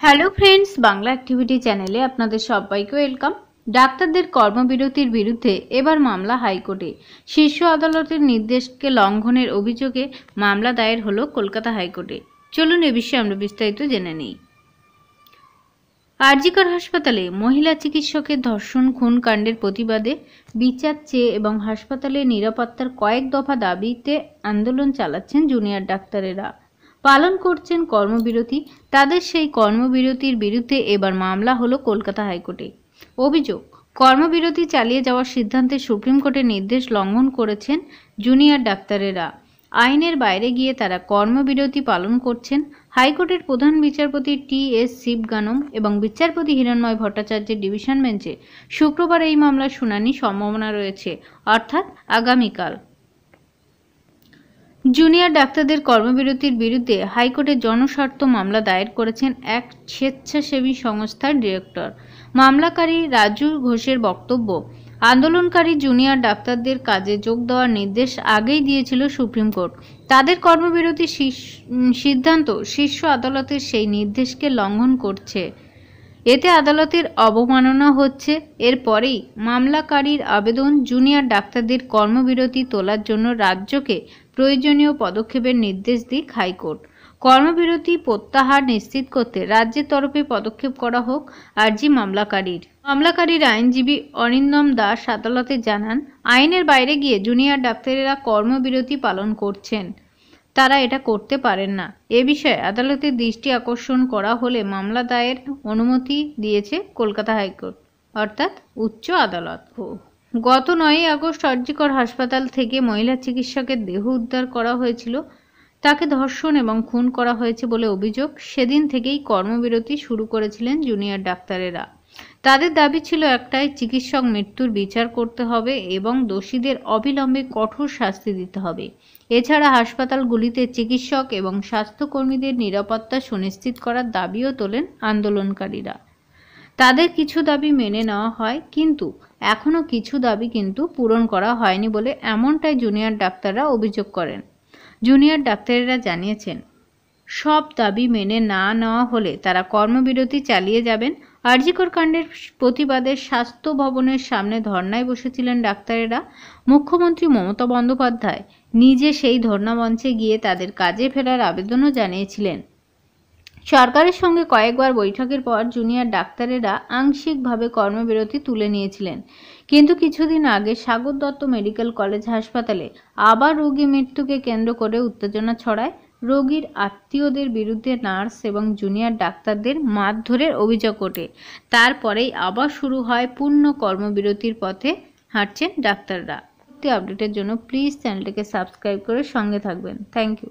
Hello friends, Bangla activity চ্যানেলে আপনাদের সবাইকে ওয়েলকাম। ডাক্তারদের কর্মবিরতির বিরুদ্ধে এবার মামলা হাইকোর্টে। শীর্ষ আদালতের নির্দেশকে লঙ্ঘনের অভিযোগে মামলা দায়ের হলো কলকাতা হাইকোর্টে। চলুন এ বিষয়ে আমরা বিস্তারিত জেনে নিই। আরজিকর হাসপাতালে মহিলা চিকিৎসকের ধর্ষণ খুন কাণ্ডের প্রতিবাদে বিচার চেয়ে এবং হাসপাতালের নিরাপত্তার কয়েক দফা দাবিতে আন্দোলন চালাচ্ছেন জুনিয়র ডাক্তারেরা। পালন করছেন কর্মবিরতি। তাদের সেই কর্মবিরতির বিরুদ্ধে এবার মামলা হলো কলকাতা হাইকোর্টে। অভিযোগ, কর্মবিরতি চালিয়ে যাওয়ার সিদ্ধান্তে সুপ্রিম কোর্টের নির্দেশ লঙ্ঘন করেছেন জুনিয়র ডাক্তারেরা। আইনের বাইরে গিয়ে তারা কর্মবিরতি পালন করছেন। হাইকোর্টের প্রধান বিচারপতি টি.এস. শিবগানম এবং বিচারপতি হিরণময় ভট্টাচার্যের ডিভিশন বেঞ্চে শুক্রবার এই মামলার শুনানির সম্ভাবনা রয়েছে, অর্থাৎ আগামীকাল। জুনিয়র ডাক্তারদের কর্মবিরতির বিরুদ্ধে হাইকোর্টে জনস্বার্থ মামলা দায়ের করেছেন এক স্বেচ্ছাসেবী সংস্থার ডিরেক্টর। মামলাকারী রাজু ঘোষের বক্তব্য, আন্দোলনকারী জুনিয়র ডাক্তারদের কাজে যোগ দেওয়ার নির্দেশ আগেই দিয়েছিল সুপ্রিম কোর্ট। তাদের কর্মবিরতির সিদ্ধান্ত শীর্ষ আদালতের সেই নির্দেশকে লঙ্ঘন করছে। এতে আদালতের অবমাননা হচ্ছে। এরপরেই মামলাকারীর আবেদন, জুনিয়র ডাক্তারদের কর্মবিরতি তোলার জন্য রাজ্যকে প্রয়োজনীয় পদক্ষেপের নির্দেশ দিক হাইকোর্ট। কর্মবিরতি প্রত্যাহার নিশ্চিত করতে রাজ্যের তরফে পদক্ষেপ করা হোক আর্জি মামলাকারীর আইনজীবী অরিন্দম দাস আদালতে জানান, আইনের বাইরে গিয়ে জুনিয়র ডাক্তারেরা কর্মবিরতি পালন করছেন। তারা এটা করতে পারেন না। এ বিষয়ে আদালতের দৃষ্টি আকর্ষণ করা হলে মামলা দায়ের অনুমতি দিয়েছে কলকাতা হাইকোর্ট, অর্থাৎ উচ্চ আদালত। গত 9 আগস্ট আরজিকর হাসপাতাল থেকে মহিলা চিকিৎসকের দেহ উদ্ধার করা হয়েছিল। তাকে ধর্ষণ এবং খুন করা হয়েছে বলে অভিযোগ। সেদিন থেকেই কর্মবিরতি শুরু করেছিলেন জুনিয়র ডাক্তারেরা। তাদের দাবি ছিল একটাই, চিকিৎসক মৃত্যুর বিচার করতে হবে এবং দোষীদের অবিলম্বে কঠোর শাস্তি দিতে হবে। এছাড়া হাসপাতালগুলিতে চিকিৎসক এবং স্বাস্থ্যকর্মীদের নিরাপত্তা সুনিশ্চিত করার দাবিও তোলেন আন্দোলনকারীরা। তাদের কিছু দাবি মেনে নেওয়া হয়, কিন্তু এখনও কিছু দাবি পূরণ করা হয়নি বলে এমনটাই জুনিয়র ডাক্তাররা অভিযোগ করেন। জুনিয়র ডাক্তারেরা জানিয়েছেন, সব দাবি মেনে না নেওয়া হলে তারা কর্মবিরতি চালিয়ে যাবেন। আরজিকর কাণ্ডের প্রতিবাদে স্বাস্থ্য ভবনের সামনে ধর্নায় বসেছিলেন ডাক্তারেরা। মুখ্যমন্ত্রী মমতা বন্দ্যোপাধ্যায় নিজে সেই ধর্না মঞ্চে গিয়ে তাদের কাজে ফেরার আবেদনও জানিয়েছিলেন। সরকারের সঙ্গে কয়েকবার বৈঠকের পর জুনিয়র ডাক্তারেরা আংশিকভাবে কর্মবিরতি তুলে নিয়েছিলেন, কিন্তু কিছুদিন আগে সাগর দত্ত মেডিকেল কলেজ হাসপাতালে আবার রোগী মৃত্যুকে কেন্দ্র করে উত্তেজনা ছড়ায়। রোগীর আত্মীয়দের বিরুদ্ধে নার্স এবং জুনিয়র ডাক্তারদের মারধরের অভিযোগ ওঠে। তারপরেই আবার শুরু হয় পূর্ণ কর্মবিরতির পথে হাঁটছেন ডাক্তাররা। পরবর্তী আপডেটের জন্য প্লিজ চ্যানেলটিকে সাবস্ক্রাইব করে সঙ্গে থাকবেন। Thank you.